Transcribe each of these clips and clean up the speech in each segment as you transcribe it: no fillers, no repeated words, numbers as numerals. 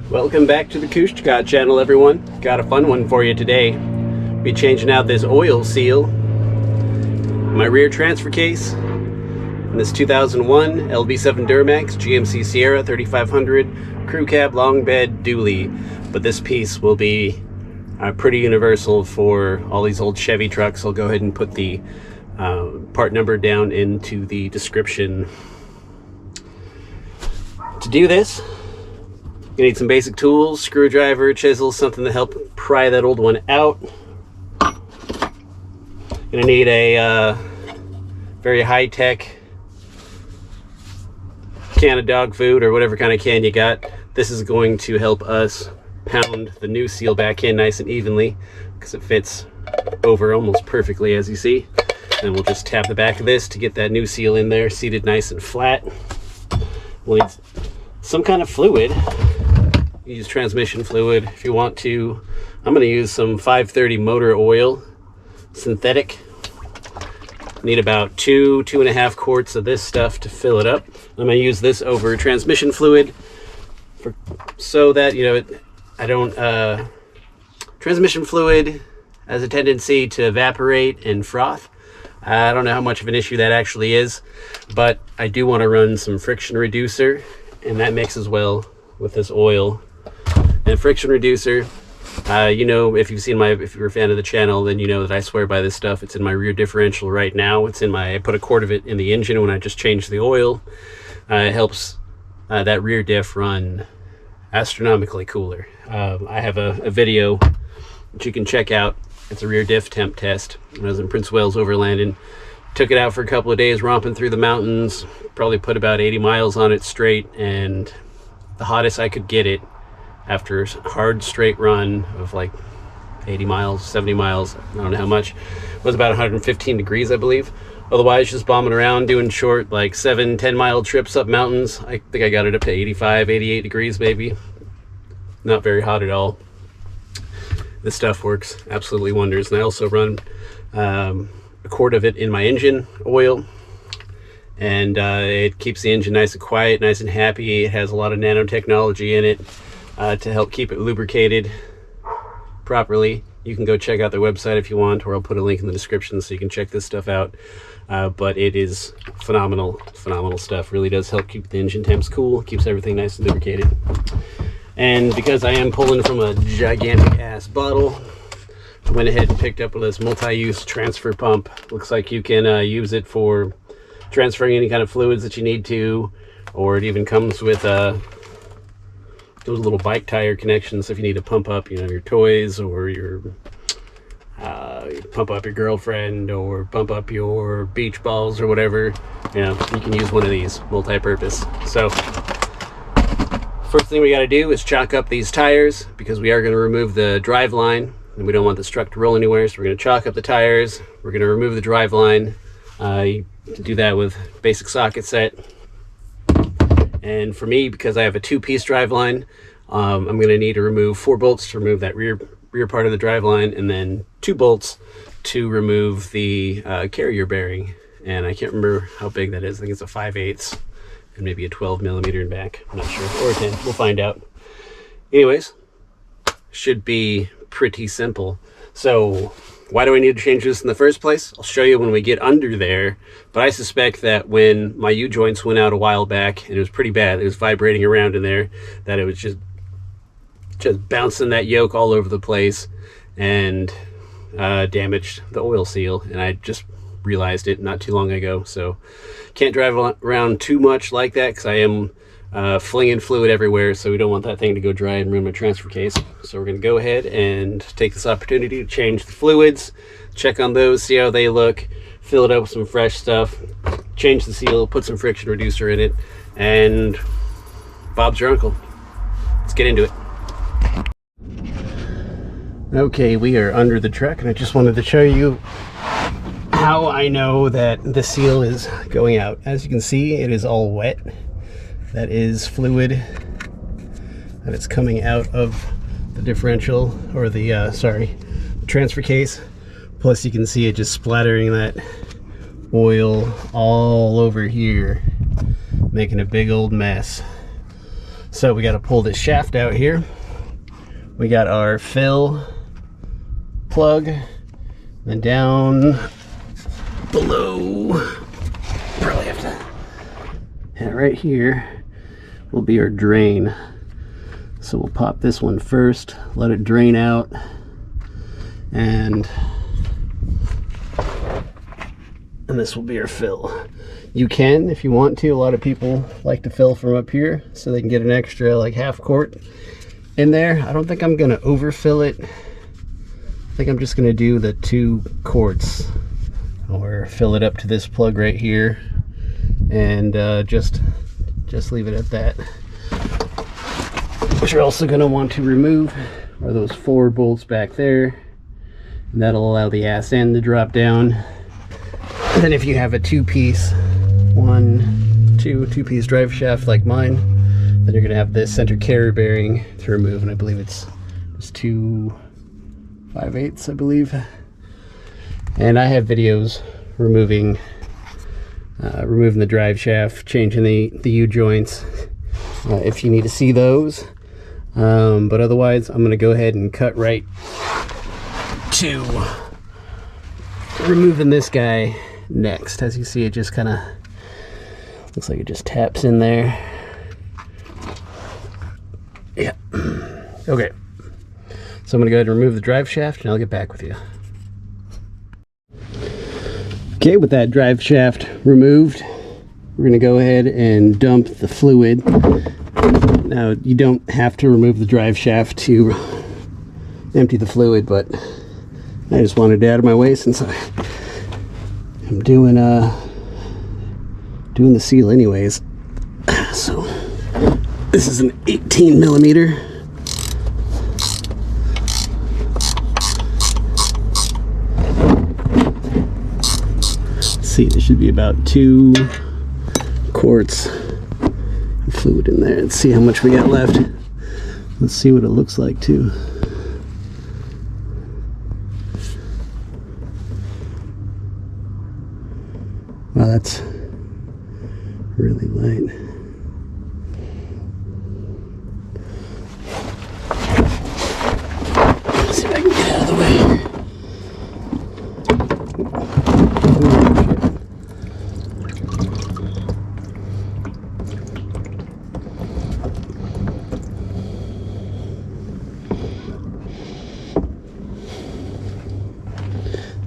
Welcome back to the Kushchka channel, everyone. Got a fun one for you today. Be changing out this oil seal, my rear transfer case, and this 2001 LB7 Duramax GMC Sierra 3500 crew cab long bed dually. But this piece will be pretty universal for all these old Chevy trucks. I'll go ahead and put the part number down into the description. To do this, you need some basic tools, screwdriver, chisel, something to help pry that old one out. Gonna need a very high-tech can of dog food or whatever kind of can you got. This is going to help us pound the new seal back in nice and evenly because it fits over almost perfectly, as you see. And we'll just tap the back of this to get that new seal in there, seated nice and flat. We'll need some kind of fluid. Use transmission fluid if you want to. I'm going to use some 530 motor oil, synthetic. Need about 2.5 quarts of this stuff to fill it up. I'm going to use this over transmission fluid so that, you know, transmission fluid has a tendency to evaporate and froth. I don't know how much of an issue that actually is, but I do want to run some friction reducer, and that mixes well with this oil. And friction reducer, you know, if you're a fan of the channel, then you know that I swear by this stuff. It's in my rear differential right now. I put a quart of it in the engine when I just changed the oil. It helps that rear diff run astronomically cooler. I have a video that you can check out. It's a rear diff temp test. When I was in Prince Wales overlanding, took it out for a couple of days, romping through the mountains, probably put about 80 miles on it straight, and the hottest I could get it after a hard straight run of like 80 miles, 70 miles, I don't know how much, it was about 115 degrees, I believe. Otherwise, just bombing around, doing short, like 7-10 mile trips up mountains. I think I got it up to 85, 88 degrees maybe. Not very hot at all. This stuff works absolutely wonders. And I also run a quart of it in my engine oil. And it keeps the engine nice and quiet, nice and happy. It has a lot of nanotechnology in it to help keep it lubricated properly. You can go check out their website if you want, or I'll put a link in the description so you can check this stuff out. But it is phenomenal stuff. Really does help keep the engine temps cool, keeps everything nice and lubricated. And because I am pulling from a gigantic ass bottle, I went ahead and picked up this multi-use transfer pump. Looks like you can use it for transferring any kind of fluids that you need to, or it even comes with those little bike tire connections if you need to pump up, you know, your toys, or your pump up your girlfriend, or pump up your beach balls or whatever. You know, you can use one of these multi-purpose. So first thing we got to do is chalk up these tires, because we are going to remove the driveline and we don't want this truck to roll anywhere. So we're going to chalk up the tires, we're going to remove the driveline. You can do that with basic socket set. And for me, because I have a 2-piece driveline, I'm going to need to remove 4 bolts to remove that rear part of the driveline, and then 2 bolts to remove the carrier bearing. And I can't remember how big that is. I think it's a 5/8 and maybe a 12 millimeter in back. I'm not sure, or a 10. We'll find out. Anyways, should be pretty simple. So why do I need to change this in the first place? I'll show you when we get under there, but I suspect that when my U-joints went out a while back, and it was pretty bad, it was vibrating around in there, that it was just bouncing that yoke all over the place and damaged the oil seal. And I just realized it not too long ago. So can't drive around too much like that, because I am flinging fluid everywhere, so we don't want that thing to go dry and ruin my transfer case. So we're going to go ahead and take this opportunity to change the fluids, check on those, see how they look, fill it up with some fresh stuff, change the seal, put some friction reducer in it, and Bob's your uncle. Let's get into it. Okay, we are under the truck, and I just wanted to show you how I know that the seal is going out. As you can see, it is all wet. That is fluid that is coming out of the differential, or the transfer case. Plus you can see it just splattering that oil all over here, making a big old mess. So we got to pull this shaft out here. We got our fill plug, then down below, probably have to, and right here will be our drain. So we'll pop this one first, let it drain out, and this will be our fill. You can, if you want to. A lot of people like to fill from up here so they can get an extra like half quart in there. I don't think I'm gonna overfill it. I think I'm just gonna do the 2 quarts, or fill it up to this plug right here, and just leave it at that. What you're also gonna want to remove are those 4 bolts back there, and that'll allow the ass end to drop down. And then if you have a 2-piece, 2-piece drive shaft like mine, then you're gonna have this center carrier bearing to remove, and I believe it's just 2 5/8, I believe. And I have videos removing the drive shaft, changing the U-joints, if you need to see those. But otherwise, I'm gonna go ahead and cut right to removing this guy next. As you see, it just kind of looks like it just taps in there. Yeah. Okay. So I'm gonna go ahead and remove the drive shaft, and I'll get back with you. Okay, with that drive shaft removed, we're gonna go ahead and dump the fluid. Now, you don't have to remove the drive shaft to empty the fluid, but I just wanted it out of my way since I'm doing the seal anyways. So this is an 18 millimeter. Let's see, there should be about 2 quarts of fluid in there. Let's see how much we got left. Let's see what it looks like too. Wow, that's really light. Let's see if I can get out of the way.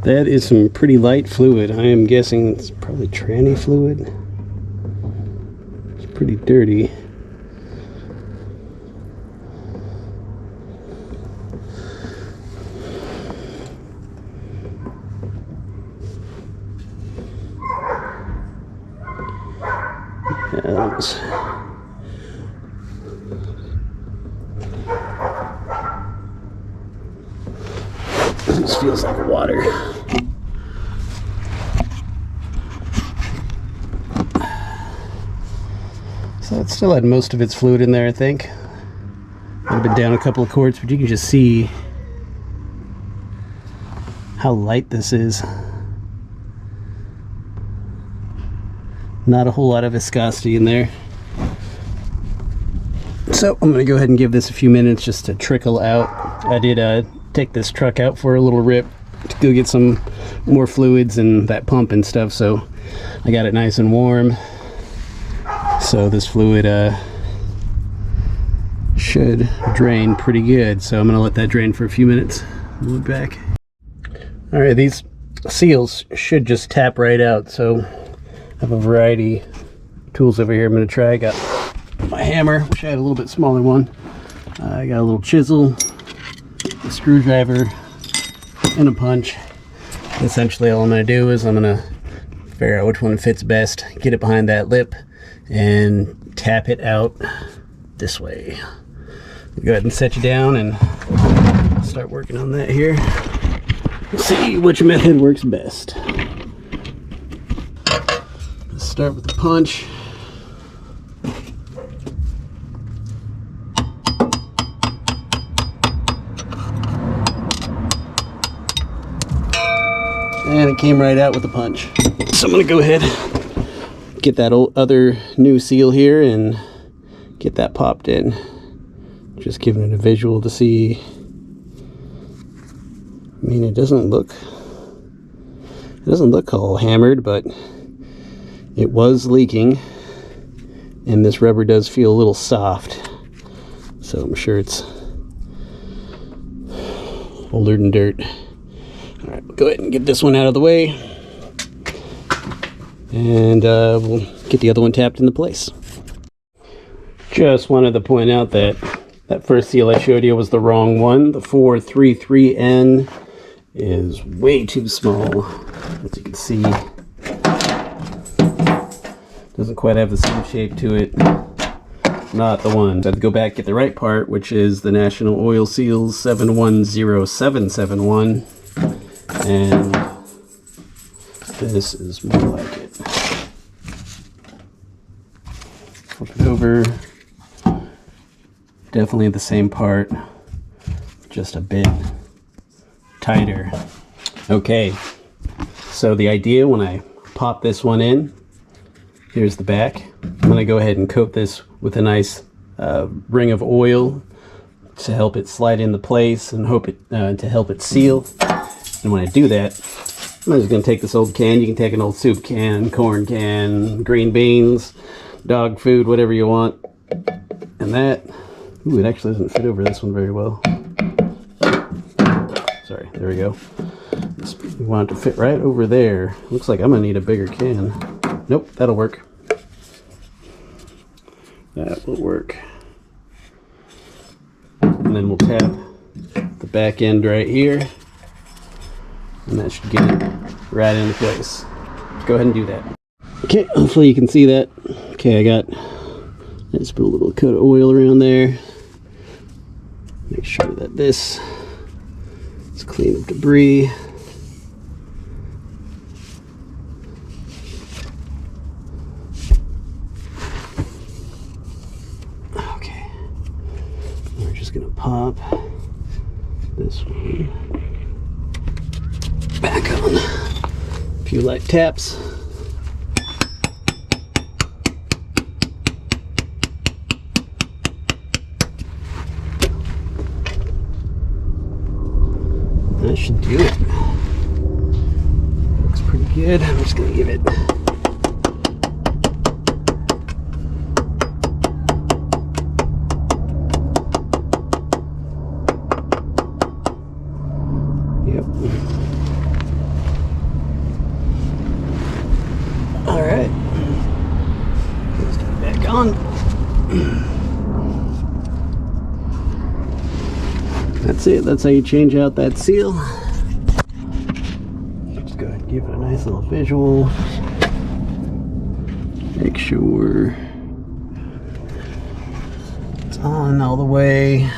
That is some pretty light fluid. I am guessing it's probably tranny fluid. It's pretty dirty. Yeah, that was... This feels like water. So it still had most of its fluid in there, I think. Might have been down a couple of quarts, but you can just see how light this is. Not a whole lot of viscosity in there. So I'm gonna go ahead and give this a few minutes just to trickle out. I did take this truck out for a little rip to go get some more fluids and that pump and stuff, so I got it nice and warm. So this fluid should drain pretty good. So I'm gonna let that drain for a few minutes. We'll be back. All right, these seals should just tap right out. So I have a variety of tools over here I'm gonna try. I got my hammer, wish I had a little bit smaller one. I got a little chisel, a screwdriver, and a punch. Essentially all I'm going to do is I'm going to figure out which one fits best, get it behind that lip, and tap it out this way. Go ahead and set you down and start working on that here. Let's see which method works best. Let's start with the punch. And it came right out with a punch. So I'm gonna go ahead, get that other new seal here and get that popped in. Just giving it a visual to see. I mean, it doesn't look all hammered, but it was leaking, and this rubber does feel a little soft, so I'm sure it's older than dirt. All right, we'll go ahead and get this one out of the way, and we'll get the other one tapped into place. Just wanted to point out that that first seal I showed you was the wrong one. The 433N is way too small. As you can see, doesn't quite have the same shape to it. Not the one. I had to go back, get the right part, which is the National Oil Seals 710771, and this is more like it. Flip it over. Definitely the same part, just a bit tighter. Okay, so the idea when I pop this one in, here's the back. I'm going to go ahead and coat this with a nice ring of oil to help it slide into place and to help it seal. And when I do that, I'm just going to take this old can. You can take an old soup can, corn can, green beans, dog food, whatever you want. And that, ooh, it actually doesn't fit over this one very well. Sorry, there we go. We want it to fit right over there. Looks like I'm going to need a bigger can. Nope, that'll work. That will work. And then we'll tap the back end right here, and that should get it right into place. Go ahead and do that. Okay, hopefully you can see that. Okay, I just put a little coat of oil around there. Make sure that this is clean of debris. Okay, we're just gonna pop this one back on. A few light taps. That should do it. Looks pretty good. I'm just gonna give it Alright. Let's get it back on. That's it. That's how you change out that seal. Just go ahead and give it a nice little visual. Make sure it's on all the way.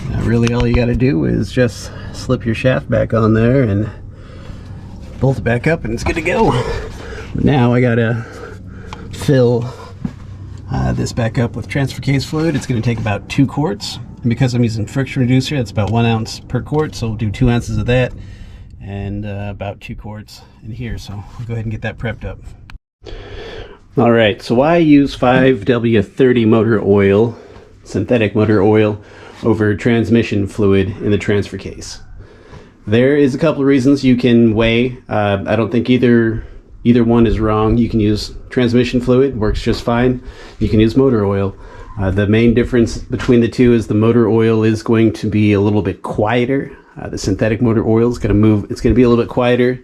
Now really all you got to do is just slip your shaft back on there and bolt it back up and it's good to go. But now I gotta fill this back up with transfer case fluid. It's going to take about 2 quarts, and because I'm using friction reducer, that's about 1 ounce per quart, so we'll do 2 ounces of that and about 2 quarts in here. So I'll go ahead and get that prepped up. All right, so why use 5W30 motor oil, synthetic motor oil, over transmission fluid in the transfer case? There is a couple of reasons you can weigh. I don't think either one is wrong. You can use transmission fluid, works just fine. You can use motor oil. The main difference between the two is the motor oil is going to be a little bit quieter. The synthetic motor oil is going to move. It's going to be a little bit quieter,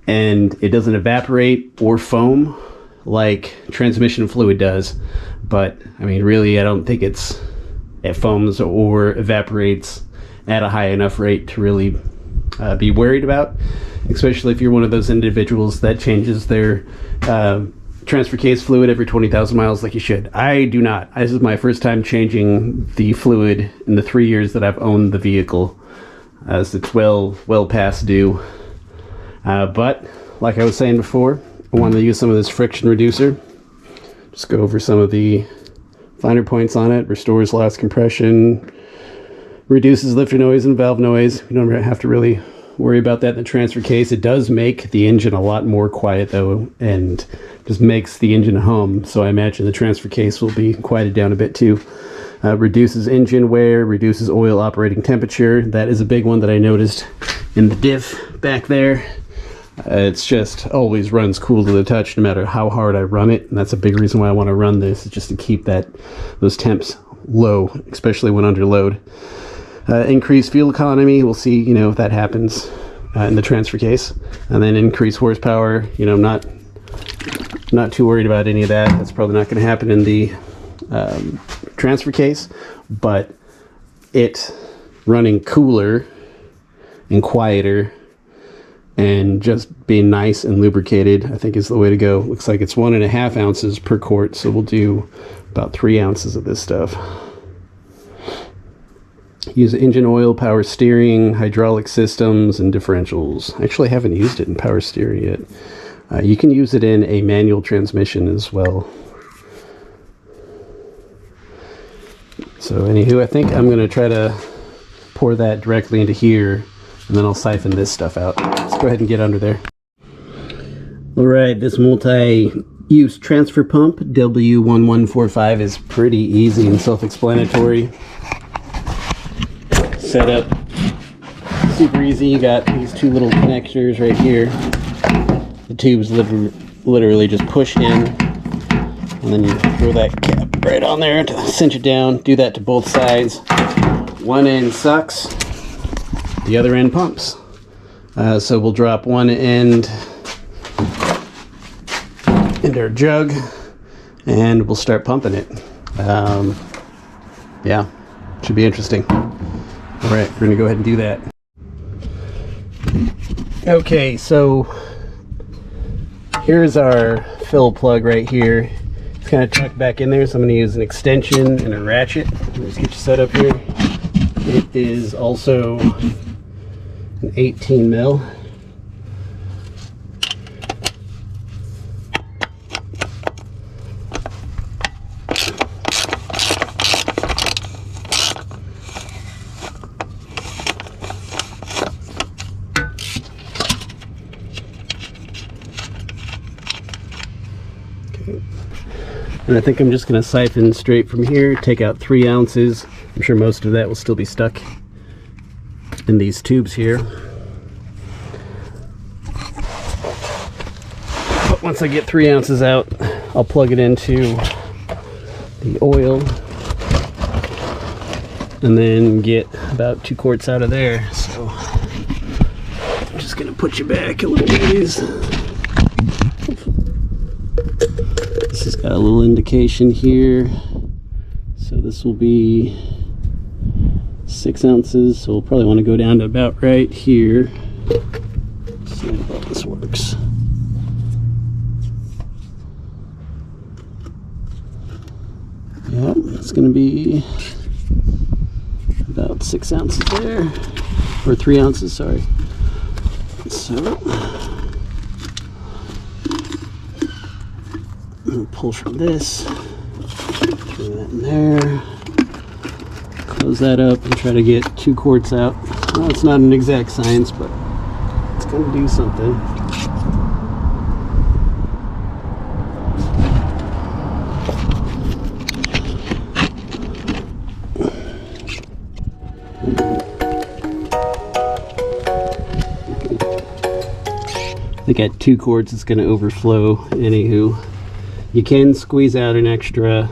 and it doesn't evaporate or foam like transmission fluid does. But I mean, really, I don't think it foams or evaporates at a high enough rate to really be worried about, especially if you're one of those individuals that changes their transfer case fluid every 20,000 miles like you should. I do not. This is my first time changing the fluid in the 3 years that I've owned the vehicle, as it's well past due. But like I was saying before, I wanted to use some of this friction reducer. Just go over some of the finer points on it. Restores loss compression, reduces lifter noise and valve noise. You don't have to really worry about that in the transfer case. It does make the engine a lot more quiet though, and just makes the engine hum. So I imagine the transfer case will be quieted down a bit too. Reduces engine wear, reduces oil operating temperature. That is a big one that I noticed in the diff back there. It's just always runs cool to the touch no matter how hard I run it, and that's a big reason why I want to run this, is just to keep those temps low, especially when under load. Increase fuel economy, we'll see, if that happens in the transfer case. And then increase horsepower, not too worried about any of that. That's probably not going to happen in the transfer case, but it running cooler and quieter and just being nice and lubricated, I think is the way to go. Looks like it's 1.5 ounces per quart, so we'll do about 3 ounces of this stuff. Use engine oil, power steering, hydraulic systems, and differentials. Actually, I haven't used it in power steering yet. You can use it in a manual transmission as well. So anywho, I think I'm going to try to pour that directly into here, and then I'll siphon this stuff out. Let's go ahead and get under there. Alright, this multi-use transfer pump, W1145, is pretty easy and self-explanatory. Setup, super easy. You got these two little connectors right here. The tubes literally just push in, and then you throw that cap right on there to cinch it down. Do that to both sides. One end sucks, the other end pumps. So we'll drop one end into our jug and we'll start pumping it. Yeah, should be interesting. All right, we're gonna go ahead and do that. Okay, so here's our fill plug right here. It's kind of tucked back in there, so I'm going to use an extension and a ratchet. Let's get you set up here. It is also an 18 mil. And I think I'm just going to siphon straight from here, take out 3 ounces. I'm sure most of that will still be stuck in these tubes here. But once I get 3 ounces out, I'll plug it into the oil and then get about 2 quarts out of there. So I'm just going to put you back a little ways. This has got a little indication here, so this will be 6 ounces, so we'll probably want to go down to about right here. Let's see how this works. Yep, it's going to be about 6 ounces there, or 3 ounces, sorry. So pull from this, throw that in there, close that up, and try to get 2 quarts out. Well, it's not an exact science, but it's going to do something. I think at 2 quarts it's going to overflow. Anywho, you can squeeze out an extra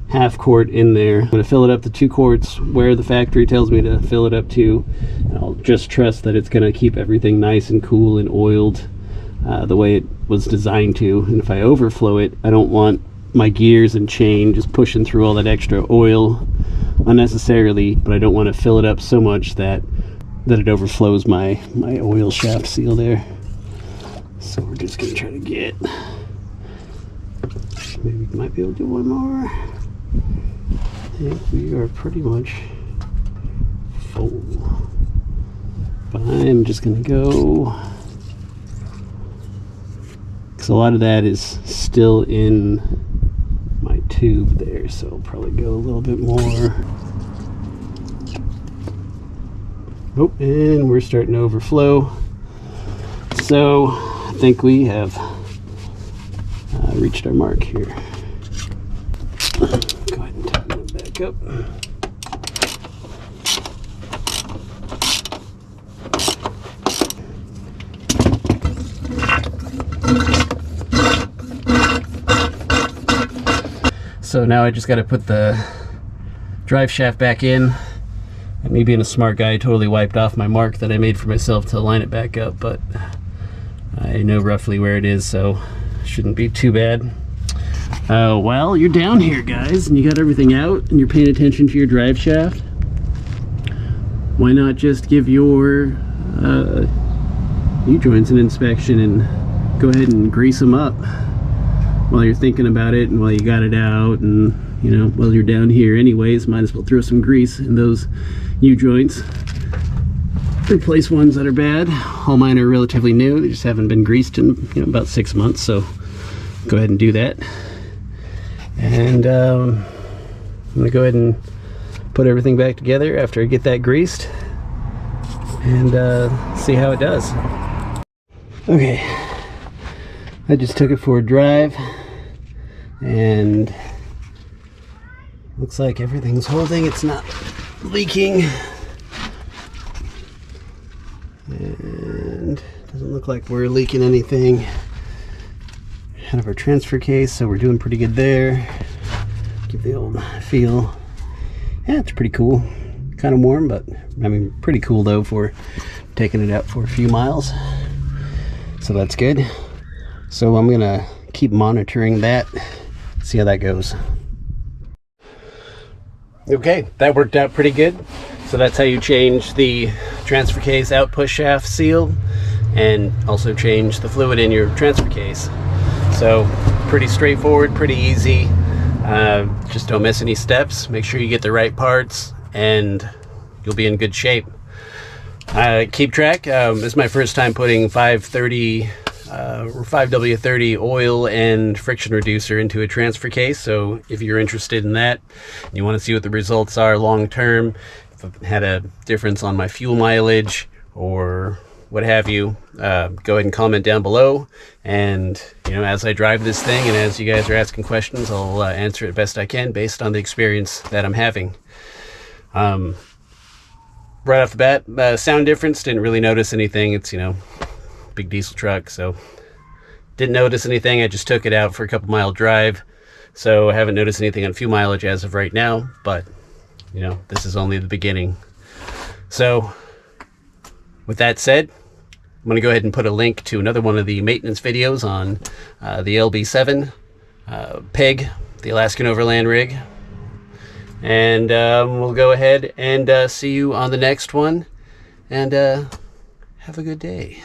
half quart in there. I'm going to fill it up to 2 quarts where the factory tells me to fill it up to. And I'll just trust that it's going to keep everything nice and cool and oiled the way it was designed to. And if I overflow it, I don't want my gears and chain just pushing through all that extra oil unnecessarily, but I don't want to fill it up so much that it overflows my oil shaft seal there. So we're just going to try to get, maybe we might be able to do one more. I think we are pretty much full. But I'm just going to go, because a lot of that is still in my tube there, so I'll probably go a little bit more. Oh, and we're starting to overflow. So I think we have reached our mark here. Go ahead and tighten it back up. So now I just got to put the drive shaft back in. And me being a smart guy, I totally wiped off my mark that I made for myself to line it back up, but I know roughly where it is, so it shouldn't be too bad. Well, you're down here, guys, and you got everything out, and you're paying attention to your drive shaft. Why not just give your U-joints an inspection and go ahead and grease them up while you're thinking about it and while you got it out, and you know, while you're down here anyways, might as well throw some grease in those U-joints. Replace ones that are bad. All mine are relatively new, they just haven't been greased in, you know, about 6 months, so go ahead and do that. And I'm gonna go ahead and put everything back together after I get that greased and see how it does. Okay, I just took it for a drive and looks like everything's holding, it's not leaking, and doesn't look like we're leaking anything out of our transfer case, so we're doing pretty good there. Give the old feel. Yeah, it's pretty cool. Kind of warm, but I mean pretty cool though for taking it out for a few miles, so that's good. So I'm gonna keep monitoring that, see how that goes. Okay, that worked out pretty good. So that's how you change the transfer case output shaft seal and also change the fluid in your transfer case. So pretty straightforward, pretty easy. Just don't miss any steps. Make sure you get the right parts and you'll be in good shape. Keep track. This is my first time putting 530 or 5W30 oil and friction reducer into a transfer case, so if you're interested in that, you want to see what the results are long term, if I've had a difference on my fuel mileage or what have you, go ahead and comment down below, and you know, as I drive this thing and as you guys are asking questions, I'll answer it best I can based on the experience that I'm having. Right off the bat, sound difference, didn't really notice anything. It's, you know, big diesel truck, so didn't notice anything. I just took it out for a couple mile drive, so I haven't noticed anything on fuel mileage as of right now, but you know, this is only the beginning. So with that said, I'm going to go ahead and put a link to another one of the maintenance videos on the LB7 PEG, the Alaskan Overland rig, and we'll go ahead and see you on the next one, and have a good day.